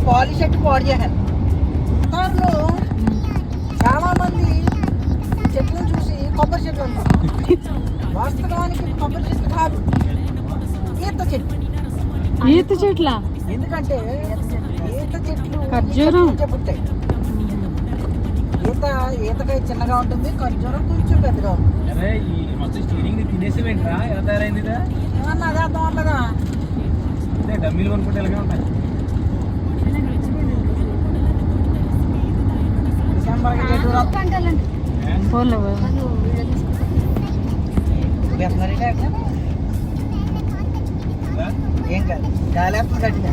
Polish ఎట్టి పాడు చేశాను. చాలా మంది చెట్లను చూసి కొబ్బరి చెట్లు అంటారు. వాస్తవానికి కొబ్బరి చెట్టు కాదు, ఈత చెట్టు. ఈత చెట్ల ఎందుకంటే ఈత చెట్లు ఖర్జూరం పుట్టాయి. ఈతకాయ చిన్నగా ఉంటుంది, ఖర్జూరం కొంచెం పెద్దగా ఉంటుంది. ఏమన్నా అదే అర్థం ఉండదా? డమ్మీలు కొనుక్కుంటే ఎలాగే ఉంటాయి. ఏం కాదు, గాలి గట్టిగా